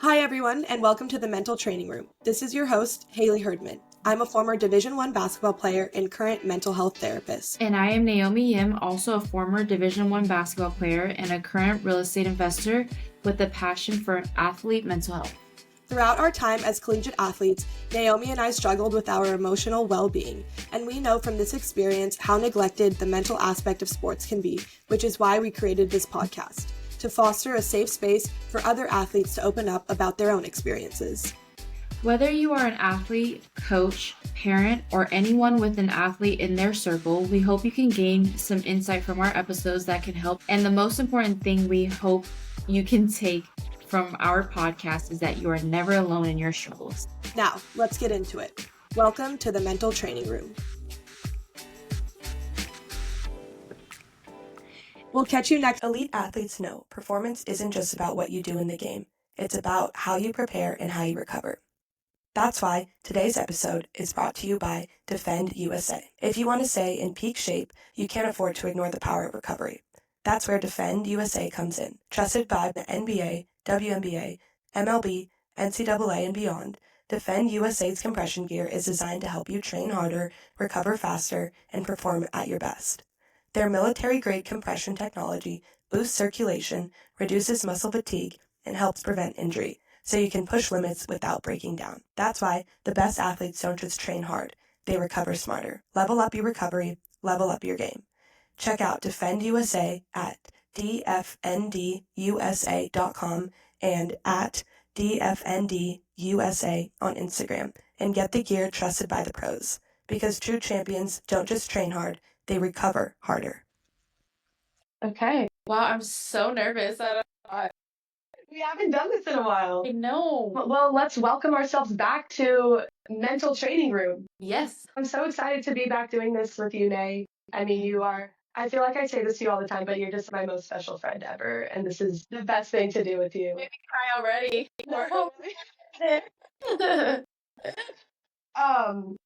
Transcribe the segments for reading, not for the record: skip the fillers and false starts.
Hi, everyone, and welcome to the Mental Training Room. This is your host, Haley Herdman. I'm a former Division I basketball player and current mental health therapist. And I am Naomi, also a former Division I basketball player and a current real estate investor with a passion for athlete mental health. Throughout our time as collegiate athletes, Naomi and I struggled with our emotional well-being, and we know from this experience how neglected the mental aspect of sports can be, which is why we created this podcast, to foster a safe space for other athletes to open up about their own experiences. Whether you are an athlete, coach, parent, or anyone with an athlete in their circle, we hope you can gain some insight from our episodes that can help. And the most important thing we hope you can take from our podcast is that you are never alone in your struggles. Now, let's get into it. Welcome to the Mental Training Room. We'll catch you next. Elite athletes know performance isn't just about what you do in the game. It's about how you prepare and how you recover. That's why today's episode is brought to you by Defend USA. If you want to stay in peak shape, you can't afford to ignore the power of recovery. That's where Defend USA comes in. Trusted by the NBA, WNBA, MLB, NCAA, and beyond, Defend USA's compression gear is designed to help you train harder, recover faster, and perform at your best. Their military-grade compression technology boosts circulation, reduces muscle fatigue, and helps prevent injury, so you can push limits without breaking down. That's why the best athletes don't just train hard, they recover smarter. Level up your recovery, level up your game. Check out Defend USA at dfndusa.com and at dfndusa on Instagram, and get the gear trusted by the pros. Because true champions don't just train hard, they recover harder. Okay. Wow, I'm so nervous. We haven't done this in a while. I know. Well, let's welcome ourselves back to Mental Training Room. Yes. I'm so excited to be back doing this with you, Nay. I mean, you are, I feel like I say this to you all the time, but you're just my most special friend ever. And this is the best thing to do with you. Made me cry already.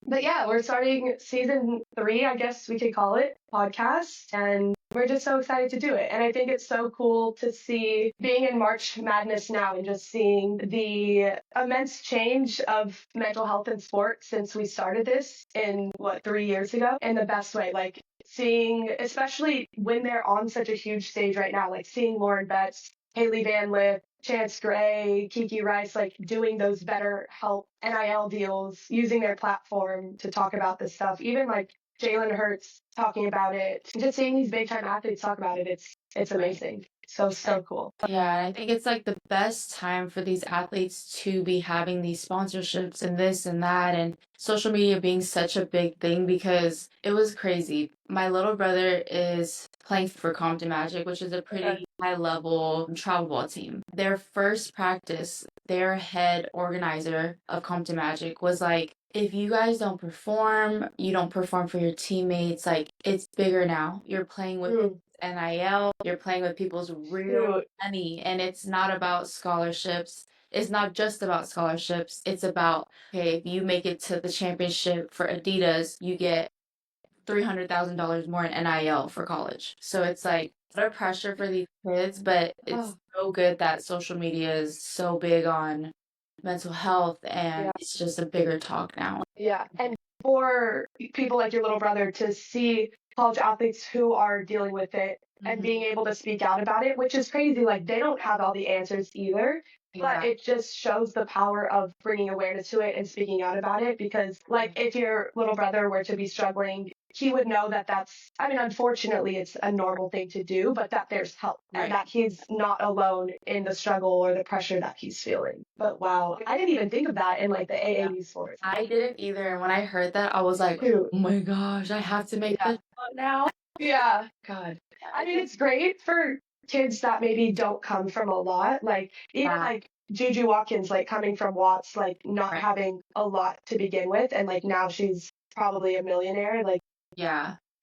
But yeah, we're starting season 3, I guess we could call it, podcast, and we're just so excited to do it. And I think it's so cool to see being in March Madness now and just seeing the immense change of mental health in sports since we started this in 3 years ago, in the best way. Like seeing, especially when they're on such a huge stage right now, like seeing Lauren Betts, Haley Van Lith, Chance Gray, Kiki Rice, like doing those better help NIL deals, using their platform to talk about this stuff. Even like Jalen Hurts talking about it, just seeing these big time athletes talk about it, it's amazing. So cool. Yeah, I think it's like the best time for these athletes to be having these sponsorships and this and that, and social media being such a big thing, because it was crazy. My little brother is playing for Compton Magic, which is a pretty high level travel ball team. Their first practice, their head organizer of Compton Magic was like, if you guys don't perform, you don't perform for your teammates, like it's bigger now. You're playing with NIL, you're playing with people's real money, and it's not about scholarships. It's not just about scholarships. It's about, okay, if you make it to the championship for Adidas, you get $300,000 more in NIL for college. So it's like a lot of pressure for these kids, but it's so good that social media is so big on mental health, and it's just a bigger talk now. Yeah, and for people like your little brother to see college athletes who are dealing with it and being able to speak out about it, which is crazy. Like they don't have all the answers either, but it just shows the power of bringing awareness to it and speaking out about it. Because like if your little brother were to be struggling, he would know that that's, I mean, unfortunately, it's a normal thing to do, but that there's help and that he's not alone in the struggle or the pressure that he's feeling. But wow, I didn't even think of that in like the AAU sports. I didn't either. And when I heard that, I was like, oh my gosh, I have to make this now. Yeah. God. I mean, it's great for kids that maybe don't come from a lot. Like even like Juju Watkins, like coming from Watts, like not having a lot to begin with. And like now she's probably a millionaire. Like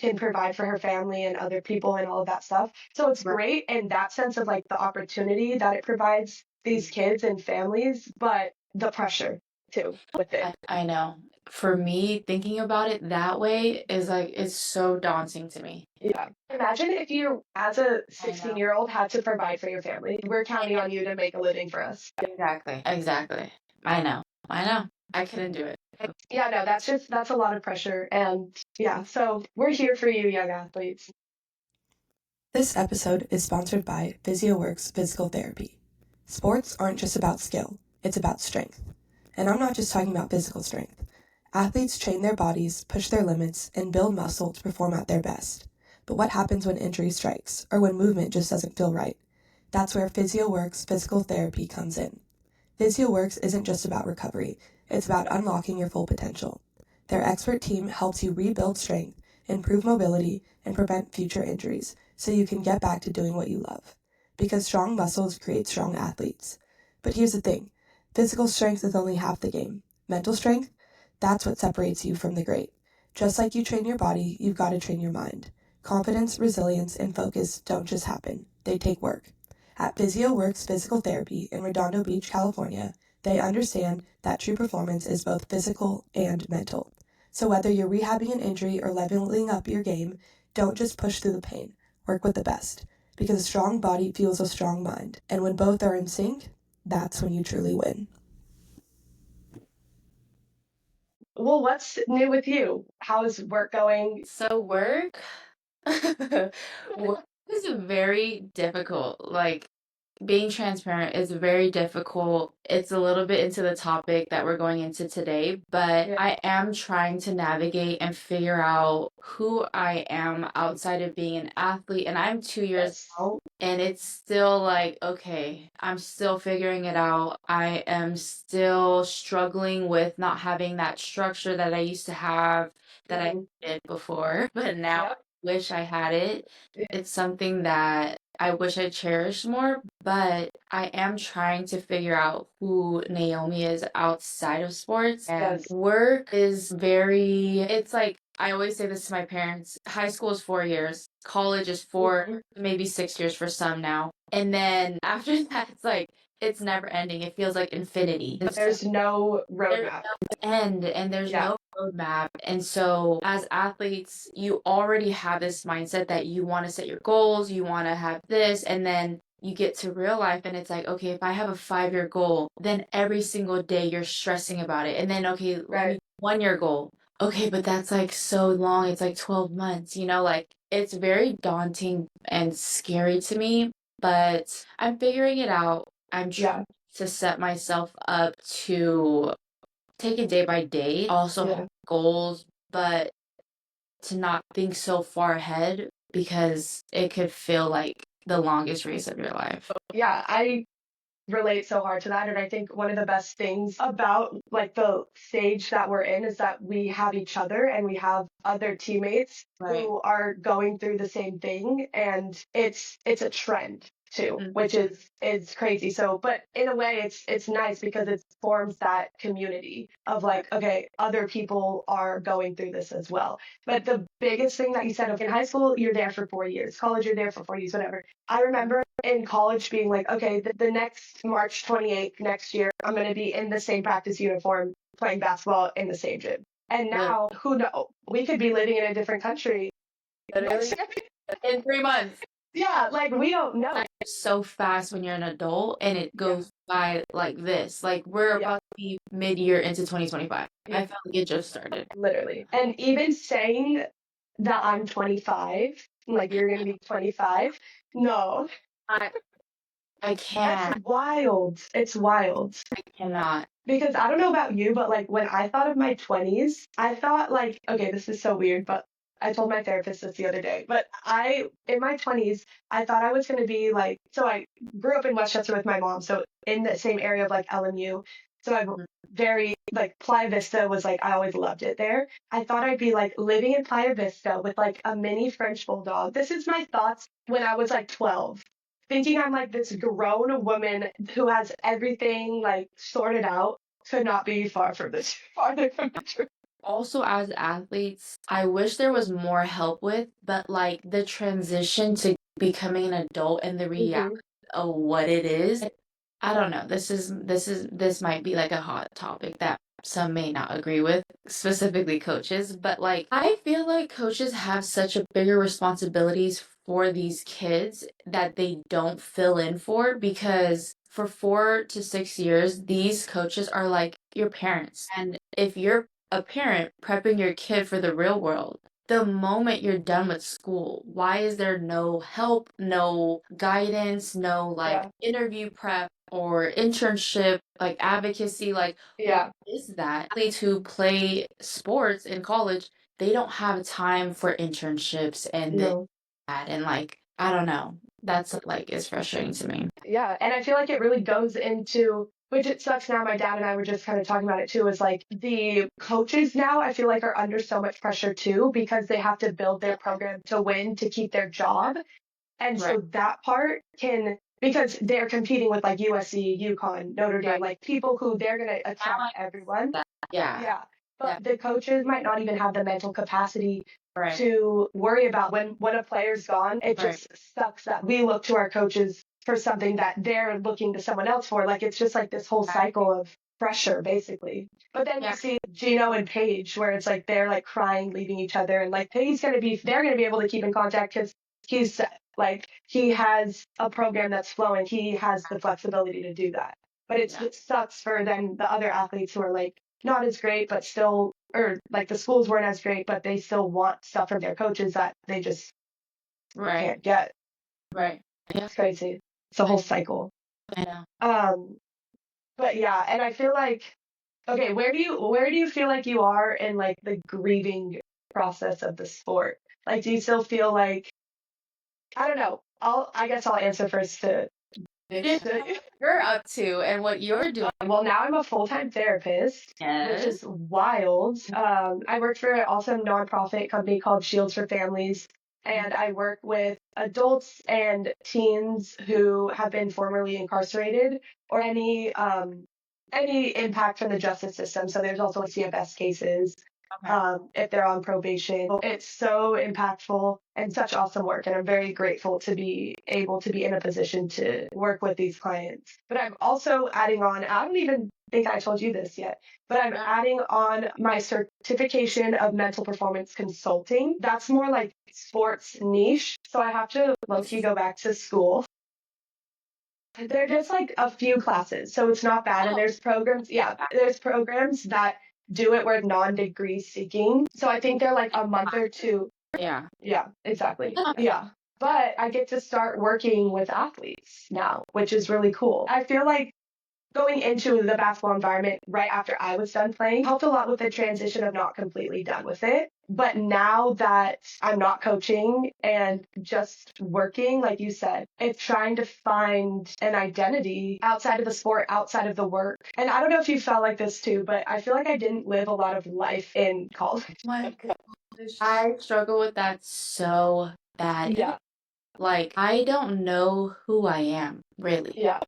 can provide for her family and other people and all of that stuff. So it's great in that sense of like the opportunity that it provides these kids and families, but the pressure too with it. I know. for me, thinking about it that way is like, it's so daunting to me. Yeah. Imagine if you, as a I know. 16-year-old, had to provide for your family. We're counting on you to make a living for us. Exactly. Exactly. I know. I know. I couldn't do it. Yeah, no, that's a lot of pressure. And yeah, so we're here for you, young athletes. This episode is sponsored by PhysioWorks Physical Therapy. Sports aren't just about skill, it's about strength. And I'm not just talking about physical strength. Athletes train their bodies, push their limits, and build muscle to perform at their best. But what happens when injury strikes, or when movement just doesn't feel right? That's where PhysioWorks Physical Therapy comes in. PhysioWorks isn't just about recovery, it's about unlocking your full potential. Their expert team helps you rebuild strength, improve mobility, and prevent future injuries so you can get back to doing what you love. Because strong muscles create strong athletes. But here's the thing, physical strength is only half the game. Mental strength? That's what separates you from the great. Just like you train your body, you've got to train your mind. Confidence, resilience, and focus don't just happen, they take work. At PhysioWorks Physical Therapy in Redondo Beach, California, they understand that true performance is both physical and mental. So whether you're rehabbing an injury or leveling up your game, don't just push through the pain. Work with the best. Because a strong body fuels a strong mind. And when both are in sync, that's when you truly win. Well, what's new with you? How is work going? So work work is very difficult. Like being transparent is very difficult. It's a little bit into the topic that we're going into today, but Yeah. I am trying to navigate and figure out who I am outside of being an athlete. And I'm 2 years Yes. out, and it's still like, okay, I'm still figuring it out. I am still struggling with not having that structure that I used to have that I did before, but now Yep. I wish I had it. It's something that I wish I cherished more, but I am trying to figure out who Naomi is outside of sports. And Yes. work is very, it's like, I always say this to my parents, high school is 4 years, college is 4, maybe 6 years for some now. And then after that, it's like, it's never ending. It feels like infinity. And There's no there's roadmap. no end and there's Yeah. no roadmap. And so as athletes, you already have this mindset that you want to set your goals, you want to have this, and then you get to real life and it's like, okay, if I have a 5-year goal, then every single day you're stressing about it. And then, okay, let me Right. 1-year goal. Okay, but that's like so long. It's like 12 months, like it's very daunting and scary to me, but I'm figuring it out. I'm Yeah. trying to set myself up to take it day by day, also Yeah. have goals, but to not think so far ahead because it could feel like the longest race of your life. Yeah, I relate so hard to that. And I think one of the best things about like the stage that we're in is that we have each other and we have other teammates Right. who are going through the same thing. And it's a trend too, Mhm. which is crazy. So, but in a way it's nice because it forms that community of like, okay, other people are going through this as well. But the biggest thing that you said, okay, in high school, you're there for 4 years, college, you're there for 4 years, whatever. I remember in college being like, okay, the next March 28th next year, I'm going to be in the same practice uniform playing basketball in the same gym. And now, who knows? We could be living in a different country. Literally in 3 months. Yeah, like we don't know. It's so fast when you're an adult and it goes by like this. Like we're about to be mid-year into 2025. I felt like it just started. Literally. And even saying that I'm 25, like you're going to be 25, no. I can't. That's wild. It's wild. I cannot. Because I don't know about you, but like when I thought of my 20s, I thought like, okay, this is so weird, but I told my therapist this the other day. But in my 20s, I thought I was going to be like, so I grew up in Westchester with my mom, so in the same area of like LMU. So I'm very like Playa Vista was like, I always loved it there. I thought I'd be like living in Playa Vista with like a mini French bulldog. This is my thoughts when I was like 12, thinking I'm like this grown woman who has everything like sorted out. Could not be farther from the truth. Also, as athletes, I wish there was more help with, but like the transition to becoming an adult and the reality of what it is. I don't know. This might be like a hot topic that some may not agree with, specifically coaches, but like I feel like coaches have such a bigger responsibilities for these kids that they don't fill in for because for 4 to 6 years, these coaches are like your parents. And if you're a parent prepping your kid for the real world, the moment you're done with school, why is there no help, no guidance, no like Yeah. interview prep or internship, like advocacy? Like, what Yeah. is that? Athletes who play sports in college, they don't have time for internships and this, No. that, and like, I don't know. That's like, is frustrating to me. Yeah. And I feel like it really goes into, which it sucks now. My dad and I were just kind of talking about it too, is like the coaches now, I feel like are under so much pressure too, because they have to build their program to win, to keep their job. And Right. so that part can, because they're competing with like USC, UConn, Notre Dame, Right. like people who they're going to attract everyone. Yeah. Yeah. Yeah. But the coaches might not even have the mental capacity Right. to worry about when a player's gone. It Right. just sucks that we look to our coaches for something that they're looking to someone else for. Like it's just like this whole cycle of pressure, basically. But then Yeah. you see Gino and Paige, where it's like they're like crying, leaving each other, and like they're gonna be able to keep in contact because he's like he has a program that's flowing. He has the flexibility to do that. But it sucks for then the other athletes who are like not as great, but still, or like the schools weren't as great, but they still want stuff from their coaches that they just Right. can't get. Right. Yeah. It's crazy. It's a whole cycle. I know. But yeah, and I feel like, okay, where do you feel like you are in like the grieving process of the sport? Like, do you still feel like, I don't know. I guess I'll answer first to You're up to and what you're doing. well, now I'm a full-time therapist, which Yes. is wild. I work for an awesome nonprofit company called Shields for Families, and I work with adults and teens who have been formerly incarcerated or any impact from the justice system. So there's also like CFS cases. If they're on probation. It's so impactful and such awesome work. And I'm very grateful to be able to be in a position to work with these clients. But I'm also adding on, I don't even think I told you this yet, but I'm adding on my certification of mental performance consulting. That's more like sports niche. So I have to low-key go back to school. They're just like a few classes, so it's not bad. And there's programs that do it where it's non-degree seeking. So I think they're like a month or two. Yeah. Yeah, exactly. Yeah. But I get to start working with athletes now, which is really cool. I feel like going into the basketball environment right after I was done playing helped a lot with the transition of not completely done with it. But now that I'm not coaching and just working, like you said, it's trying to find an identity outside of the sport, outside of the work. And I don't know if you felt like this too, but I feel like I didn't live a lot of life in college. My gosh. I struggle with that so bad. Yeah. Like, I don't know who I am, really. Yeah.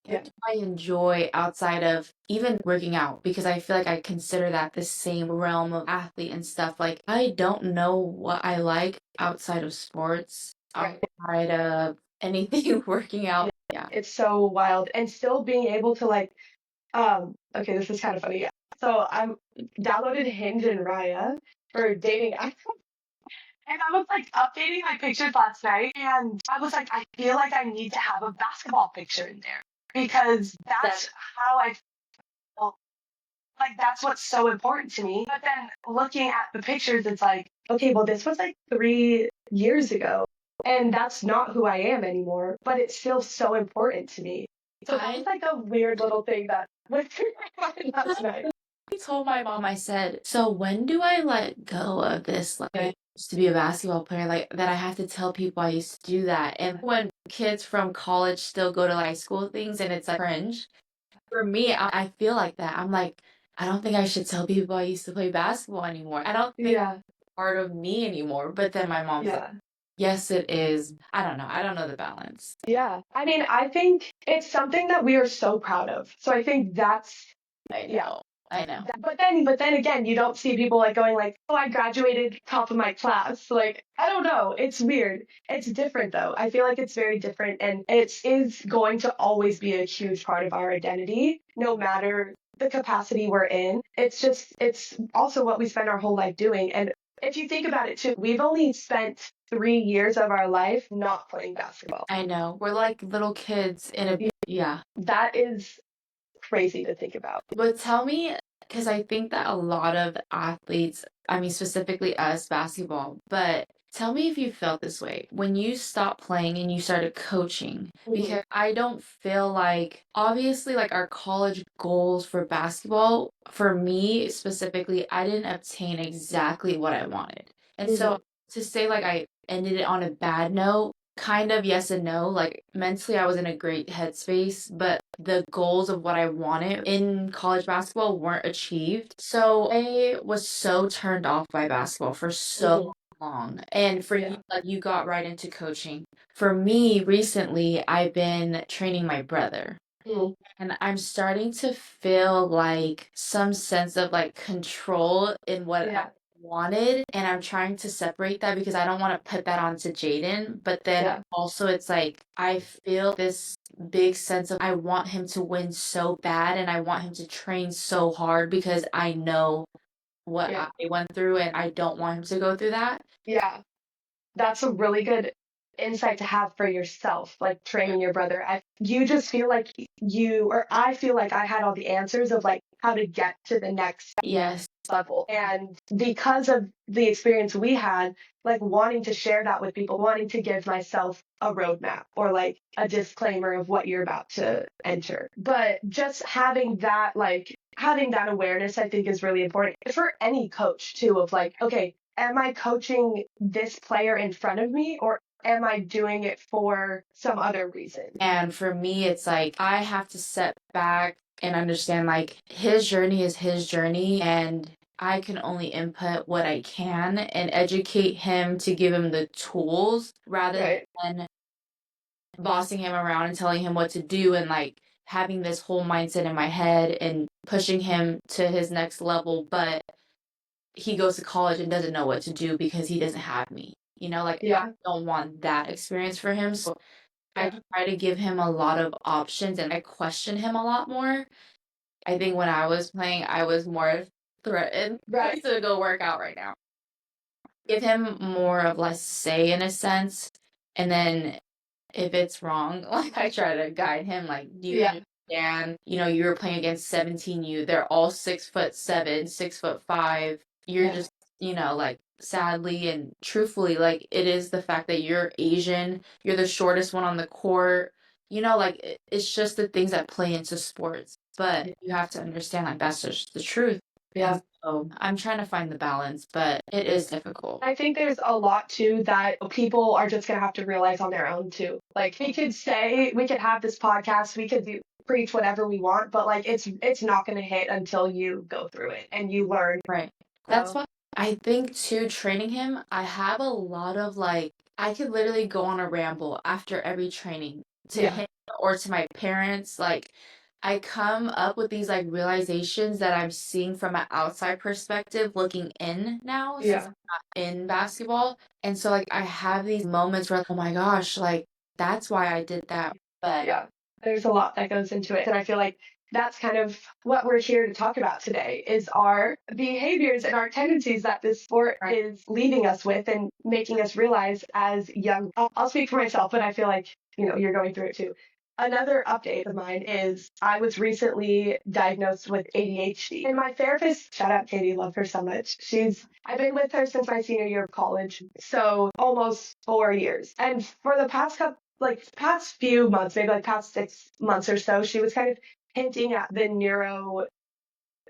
What do I enjoy outside of even working out? Because I feel like I consider that the same realm of athlete and stuff. Like, I don't know what I like outside of sports, Right. outside of anything working out. Yeah. It's so wild. And still being able to like, okay, this is kind of funny. So I'm downloaded Hinge and Raya for dating apps. And I was like updating my pictures last night, and I was like, I feel like I need to have a basketball picture in there because that's how I feel. Like that's what's so important to me. But then looking at the pictures, it's like, okay, well, this was like 3 years ago, and that's not who I am anymore. But it's still so important to me. So that was like a weird little thing that went through my mind last night. I told my mom, I said, so when do I let go of this? Like, I used to be a basketball player, like that I have to tell people I used to do that. And when kids from college still go to like school things and it's like cringe, for me, I feel like that. I'm like, I don't think I should tell people I used to play basketball anymore. I don't think it's part of me anymore. But then my mom's like, yes, it is. I don't know. I don't know the balance. Yeah. I mean, I think it's something that we are so proud of. So I think that's, I know. I know. But then again, you don't see people like going like, oh, I graduated top of my class. Like, I don't know. It's weird. It's different though. I feel like it's very different and it is going to always be a huge part of our identity, no matter the capacity we're in. It's also what we spend our whole life doing. And if you think about it too, we've only spent 3 years of our life not playing basketball. I know. We're like little kids in a, yeah. That is crazy to think about. But tell me, because I think that a lot of athletes, I mean, specifically us, basketball, but tell me if you felt this way when you stopped playing and you started coaching. Because I don't feel like, obviously, like our college goals for basketball, for me specifically, I didn't obtain exactly what I wanted. And so to say like I ended it on a bad note, kind of yes and no. Like mentally, I was in a great headspace, but the goals of what I wanted in college basketball weren't achieved. So I was so turned off by basketball for so long. And for you, like you got right into coaching. For me, recently, I've been training my brother. And I'm starting to feel like some sense of like control in what I wanted. And I'm trying to separate that because I don't want to put that onto Jaden. But then also, it's like I feel this big sense of I want him to win so bad and I want him to train so hard because I know what I went through and I don't want him to go through that. Yeah. That's a really good insight to have for yourself, like training your brother. You just feel like I feel like I had all the answers of like how to get to the next level. And because of the experience we had, like wanting to share that with people, wanting to give myself a roadmap or like a disclaimer of what you're about to enter. But just having that awareness, I think is really important for any coach too, of like, okay, am I coaching this player in front of me or am I doing it for some other reason? And for me, it's like I have to step back and understand like his journey is his journey and I can only input what I can and educate him to give him the tools rather than bossing him around and telling him what to do and like having this whole mindset in my head and pushing him to his next level, but he goes to college and doesn't know what to do because he doesn't have me. You know, like I don't want that experience for him. So I try to give him a lot of options and I question him a lot more. I think when I was playing, I was more threatened to go work out right now. Give him more of less say in a sense. And then if it's wrong, like I try to guide him, like, do you understand? You know, you were playing against 17 you, they're all 6'7", 6'5". You're just, you know, like sadly and truthfully, like it is the fact that you're Asian, you're the shortest one on the court. You know, like it's just the things that play into sports. But you have to understand, like that's just the truth. Yeah. So I'm trying to find the balance, but it is difficult. I think there's a lot too that people are just going to have to realize on their own too. Like we could have this podcast, we could preach whatever we want, but like it's not going to hit until you go through it and you learn. Right. That's why I think too, training him, I have a lot of like, I could literally go on a ramble after every training to him or to my parents. Like, I come up with these like realizations that I'm seeing from an outside perspective looking in now since I'm not in basketball. And so like I have these moments where, oh my gosh, like that's why I did that. But there's a lot that goes into it. And I feel like that's kind of what we're here to talk about today is our behaviors and our tendencies that this sport is leaving us with and making us realize as young. I'll speak for myself, but I feel like, you're going through it too. Another update of mine is I was recently diagnosed with ADHD. And my therapist, shout out Katie, love her so much. I've been with her since my senior year of college, so almost 4 years. And for the past few months, maybe like past 6 months or so, she was kind of hinting at the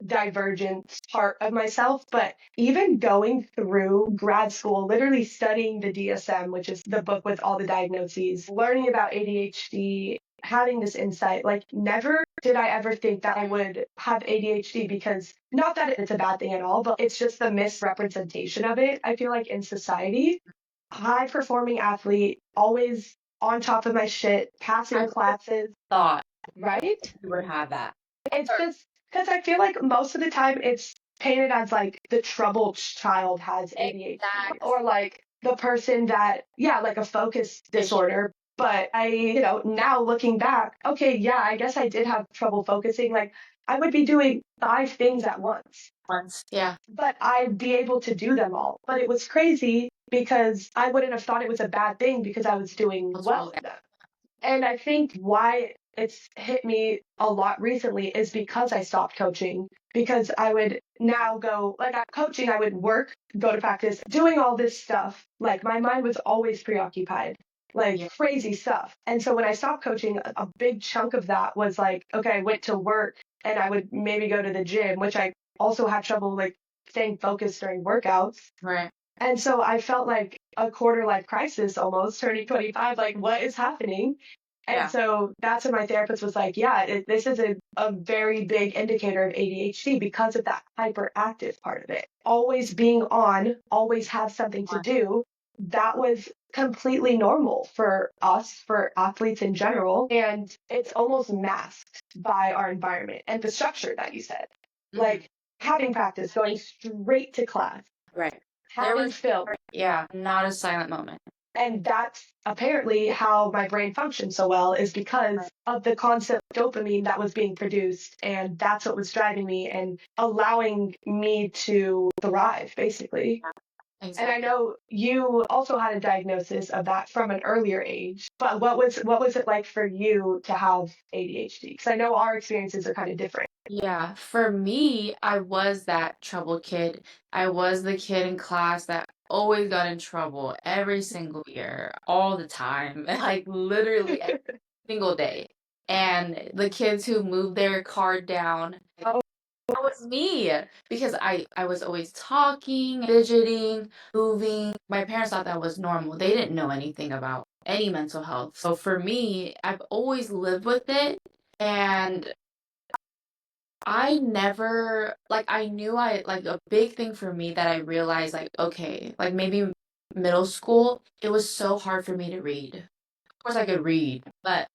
neurodivergent part of myself. But even going through grad school, literally studying the DSM, which is the book with all the diagnoses, learning about ADHD, having this insight, like never did I ever think that I would have ADHD because not that it's a bad thing at all, but it's just the misrepresentation of it. I feel like in society, high performing athlete, always on top of my shit, passing classes. Thought right? You would have that. It's just because I feel like most of the time it's painted as like the troubled child has ADHD or like the person that, like a focus disorder. But now looking back, okay, yeah, I guess I did have trouble focusing. Like I would be doing 5 things at once, Yeah. but I'd be able to do them all. But it was crazy because I wouldn't have thought it was a bad thing because I was doing well at them. And I think why it's hit me a lot recently is because I stopped coaching. Because I would now go, like at coaching, I would work, go to practice, doing all this stuff. Like my mind was always preoccupied, like crazy stuff. And so when I stopped coaching, a big chunk of that was like, okay, I went to work and I would maybe go to the gym, which I also had trouble like staying focused during workouts. Right. And so I felt like a quarter life crisis almost turning 25, like what is happening? And so that's when my therapist was like, yeah, this is a very big indicator of ADHD because of that hyperactive part of it. Always being on, always have something to do. That was completely normal for us, for athletes in general. And it's almost masked by our environment and the structure that you said. Like having practice, going straight to class. Right. Having film. Not a silent moment. And that's apparently how my brain functions so well is because of the constant dopamine that was being produced. And that's what was driving me and allowing me to thrive, basically. Exactly. And I know you also had a diagnosis of that from an earlier age, but what was it like for you to have ADHD? Because I know our experiences are kind of different. Yeah, for me, I was that troubled kid. I was the kid in class that always got in trouble every single year, all the time, like literally every single day. And the kids who moved their card down, Oh. that was me because I was always talking, fidgeting, moving. My parents thought that was normal. They didn't know anything about any mental health. So for me, I've always lived with it. And I never, like, I knew like, a big thing for me that I realized, like, okay, like maybe middle school, it was so hard for me to read. Of course, I could read, but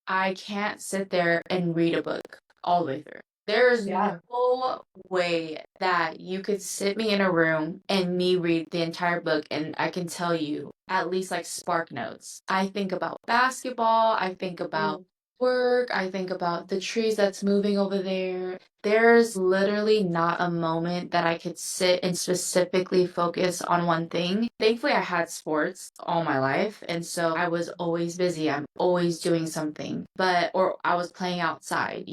I can't sit there and read a book all the way through. There's Yeah. no way that you could sit me in a room and me read the entire book, and I can tell you at least like spark notes. I think about basketball, I think about work, I think about the trees that's moving over there. There's literally not a moment that I could sit and specifically focus on one thing. Thankfully, I had sports all my life, and so I was always busy. I'm always doing something, or I was playing outside,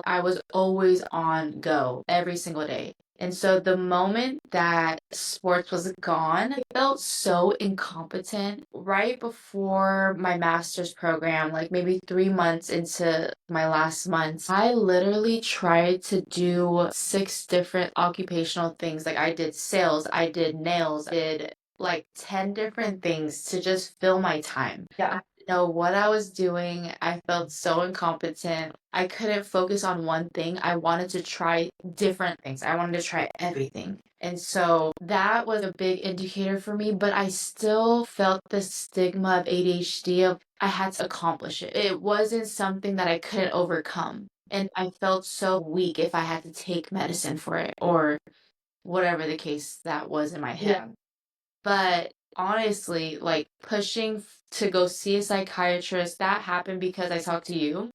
I was always on go every single day. And so the moment that sports was gone, I felt so incompetent right before my master's program, like maybe 3 months into my last months. I literally tried to do 6 different occupational things. Like I did sales, I did nails, I did like 10 different things to just fill my time. Yeah. Know what I was doing. I felt so incompetent. I couldn't focus on one thing. I wanted to try different things. I wanted to try everything. And so that was a big indicator for me, but I still felt the stigma of ADHD of I had to accomplish it. It wasn't something that I couldn't overcome. And I felt so weak if I had to take medicine for it or whatever the case that was in my head. Yeah. But honestly, like pushing to go see a psychiatrist, that happened because I talked to you.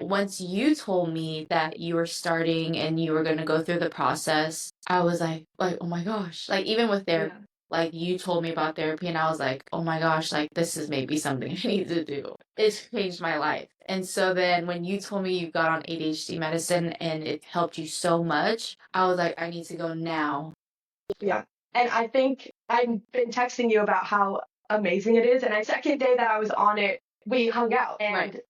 Once you told me that you were starting and you were going to go through the process, I was like, oh my gosh. Like even with therapy, like you told me about therapy and I was like, oh my gosh, like this is maybe something I need to do. It's changed my life. And so then when you told me you got on ADHD medicine and it helped you so much, I was like, I need to go now. Yeah. And I think I've been texting you about how amazing it is. And the second day that I was on it, we hung out. And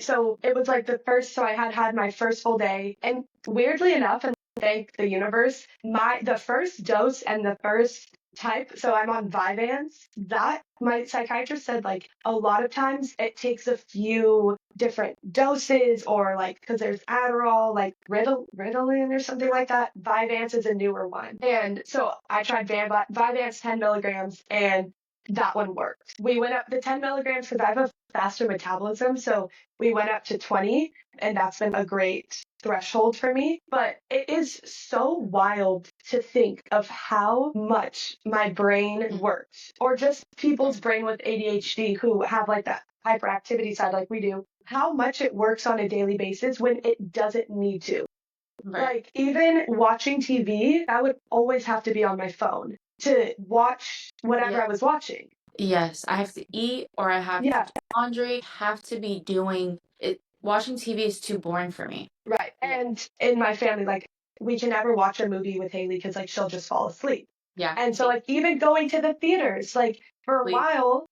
so it was like so I had my first full day. And weirdly enough, and thank the universe, the first dose and the first type, so I'm on Vyvanse, that my psychiatrist said like a lot of times it takes a few different doses or like because there's Adderall, like Ritalin or something like that. Vyvanse is a newer one. And so I tried Vyvanse 10 milligrams and that one worked. We went up the 10 milligrams because I have a faster metabolism. So we went up to 20, and that's been a great threshold for me. But it is so wild to think of how much my brain works, or just people's brain with ADHD who have like that hyperactivity side like we do, how much it works on a daily basis when it doesn't need to. Right. Like even watching TV, I would always have to be on my phone to watch whatever I was watching. Yes, I have to eat or I have to do laundry, have to be doing it. Watching TV is too boring for me. Right. And in my family, like we can never watch a movie with Haley because like she'll just fall asleep. Yeah. And so like even going to the theaters, like for a while,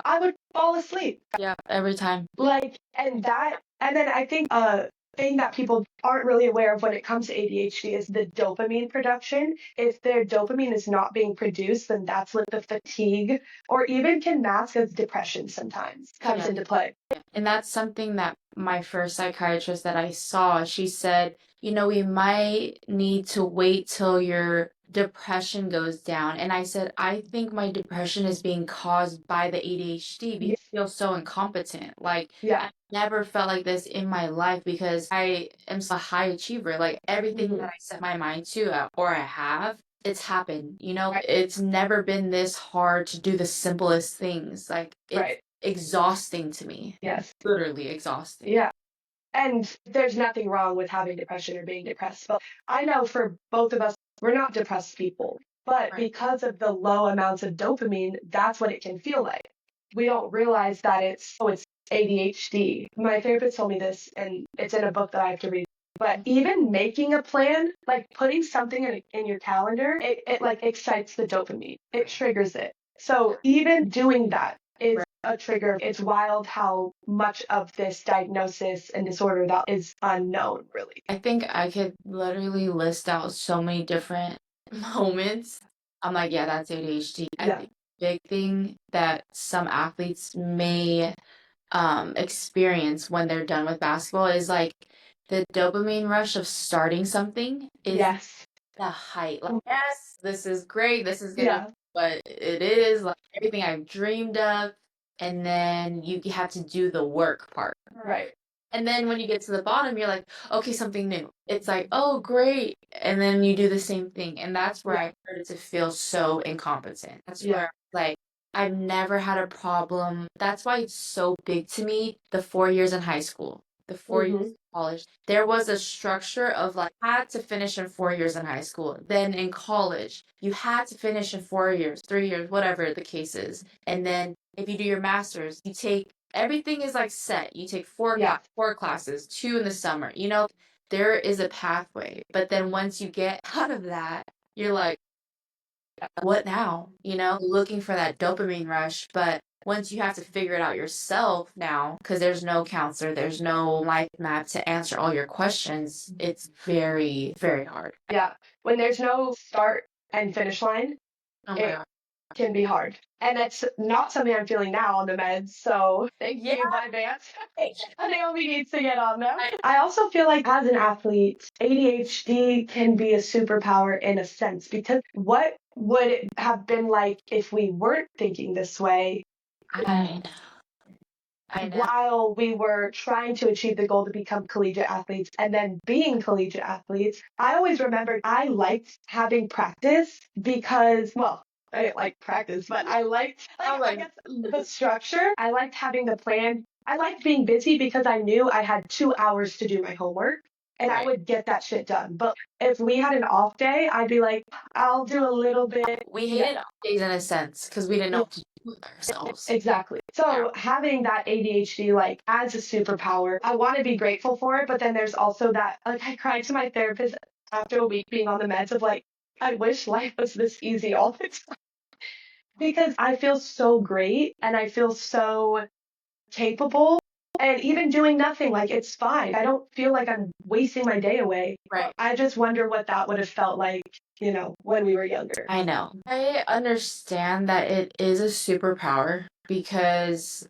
I would fall asleep. Yeah, every time. Like, and then I think a thing that people aren't really aware of when it comes to ADHD is the dopamine production. If their dopamine is not being produced, then that's when the fatigue or even can mask as depression sometimes comes into play. And that's something that my first psychiatrist that I saw, she said, we might need to wait till your depression goes down. And I said, I think my depression is being caused by the ADHD because I feel so incompetent. Like, I never felt like this in my life because I am a high achiever. Like, everything that I set my mind to or I have, it's happened. It's never been this hard to do the simplest things. Like, it's exhausting to me. Yes. Literally exhausting. Yeah. And there's nothing wrong with having depression or being depressed. But I know for both of us, we're not depressed people. But because of the low amounts of dopamine, that's what it can feel like. We don't realize that it's ADHD. My therapist told me this, and it's in a book that I have to read. But even making a plan, like putting something in your calendar, it like excites the dopamine. It triggers it. So even doing that is a trigger. It's wild how much of this diagnosis and disorder that is unknown, really. I think I could literally list out so many different moments. I'm like, yeah, that's ADHD. I think the big thing that some athletes may experience when they're done with basketball is like the dopamine rush of starting something is the height. Like, yes, this is great. This is good. But it is like everything I've dreamed of. And then you have to do the work part. Right. And then when you get to the bottom, you're like, okay, something new. It's like, oh, great. And then you do the same thing. And that's where I started to feel so incompetent. That's where, like, I've never had a problem. That's why it's so big to me, the 4 years in high school, the 4 years in college. There was a structure of like, I had to finish in 4 years in high school. Then in college, you had to finish in 4 years, 3 years, whatever the case is. And then if you do your master's, you take everything is like set. You take four classes, 2 in the summer. There is a pathway. But then once you get out of that, you're like, what now? Looking for that dopamine rush. But once you have to figure it out yourself now, because there's no counselor, there's no life map to answer all your questions, it's very, very hard. Yeah. When there's no start and finish line, it can be hard. And that's not something I'm feeling now on the meds. So thank you in advance. Naomi needs to get on them. I also feel like as an athlete, ADHD can be a superpower in a sense, because what would it have been like if we weren't thinking this way? I know. While we were trying to achieve the goal to become collegiate athletes and then being collegiate athletes, I always remembered I liked having practice because, well, I didn't like practice, but I liked I guess, the structure. I liked having the plan. I liked being busy because I knew I had 2 hours to do my homework and I would get that shit done. But if we had an off day, I'd be like, I'll do a little bit. We hated off days in a sense because we didn't know what to do with ourselves. Exactly. So having that ADHD like as a superpower, I want to be grateful for it. But then there's also that, like, I cried to my therapist after a week being on the meds of like, I wish life was this easy all the time. Because I feel so great and I feel so capable, and even doing nothing, like, it's fine. I don't feel like I'm wasting my day away. Right. I just wonder what that would have felt like, when we were younger. I know. I understand that it is a superpower because,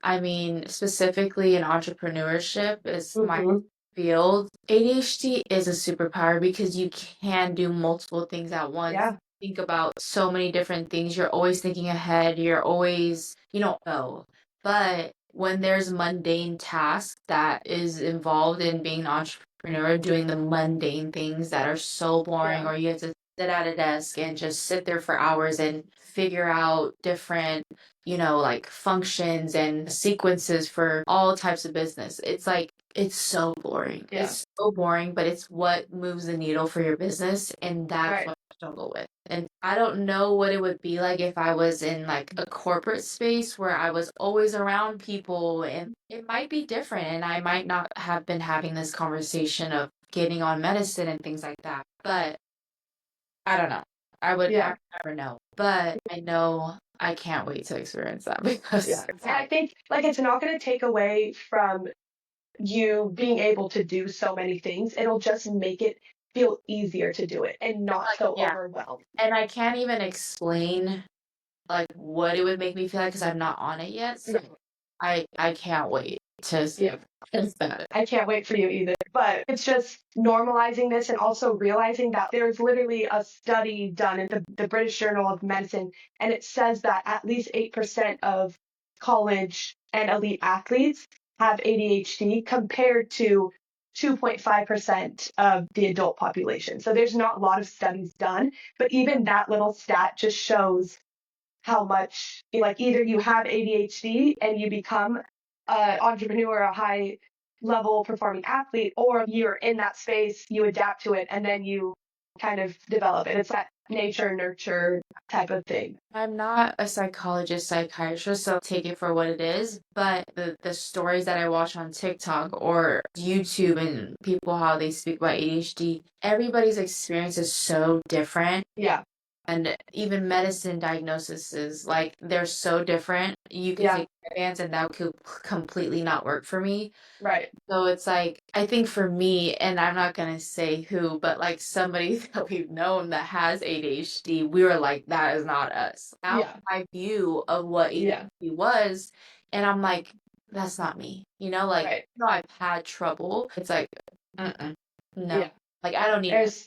specifically in entrepreneurship is my field. ADHD is a superpower because you can do multiple things at once. Yeah. think about so many different things. You're always thinking ahead. You're always, you don't know. But when there's mundane tasks that is involved in being an entrepreneur, doing the mundane things that are so boring, or you have to sit at a desk and just sit there for hours and figure out different, like functions and sequences for all types of business. It's like, it's so boring. Yeah. It's so boring, but it's what moves the needle for your business. And that's what I struggle with. And I don't know what it would be like if I was in like a corporate space where I was always around people, and it might be different. And I might not have been having this conversation of getting on medicine and things like that. But I don't know. I would never know. But I know I can't wait to experience that because And I think like it's not going to take away from you being able to do so many things. It'll just make it feel easier to do it and not so overwhelmed. And I can't even explain like what it would make me feel like because I'm not on it yet. So I can't wait to experience that. I can't wait for you either. But it's just normalizing this and also realizing that there's literally a study done in the British Journal of Medicine, and it says that at least 8% of college and elite athletes have ADHD compared to 2.5% of the adult population. So there's not a lot of studies done, but even that little stat just shows how much, like, either you have ADHD and you become an entrepreneur, a high level performing athlete, or you're in that space, you adapt to it, and then you kind of develop it. It's that nature nurture type of thing. I'm not a psychiatrist, so take it for what it is. But the stories that I watch on TikTok or YouTube and people how they speak about ADHD, everybody's experience is so different. Yeah. And even medicine diagnoses, like, they're so different. You can take advance and that could completely not work for me. Right. So it's like, I think for me, and I'm not going to say who, but like somebody that we've known that has ADHD, we were like, that is not us. Now my view of what ADHD was, and I'm like, that's not me. Like, I've had trouble. It's like, no. Like, I don't need it.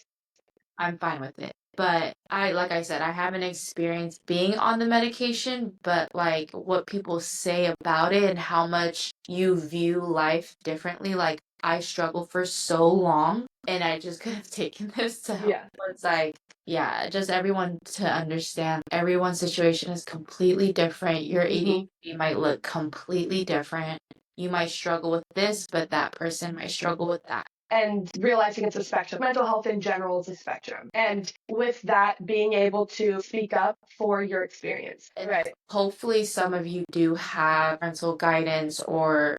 I'm fine with it. But like I said, I haven't experienced being on the medication, but like what people say about it and how much you view life differently. Like, I struggled for so long and I just could have taken this to help. It's like, just everyone to understand everyone's situation is completely different. Your ADHD might look completely different. You might struggle with this, but that person might struggle with that. And realizing it's a spectrum. Mental health in general is a spectrum. And with that, being able to speak up for your experience. Right. Hopefully some of you do have parental guidance or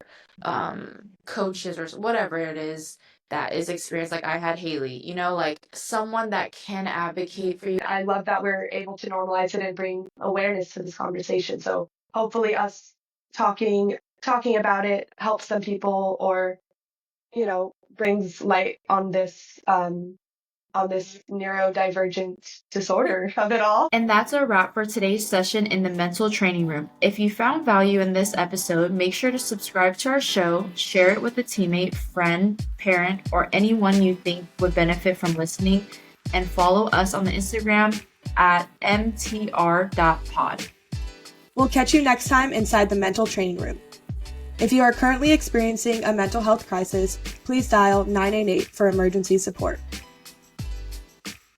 coaches or whatever it is that is experienced. Like I had Haley, like someone that can advocate for you. I love that we're able to normalize it and bring awareness to this conversation. So hopefully us talking about it helps some people, or brings light on this neurodivergent disorder of it all. And that's a wrap for today's session in the mental training room. If you found value in this episode, make sure to subscribe to our show, share it with a teammate, friend, parent, or anyone you think would benefit from listening, and follow us on the Instagram at mtr.pod. We'll catch you next time inside the mental training room. If you are currently experiencing a mental health crisis, please dial 988 for emergency support.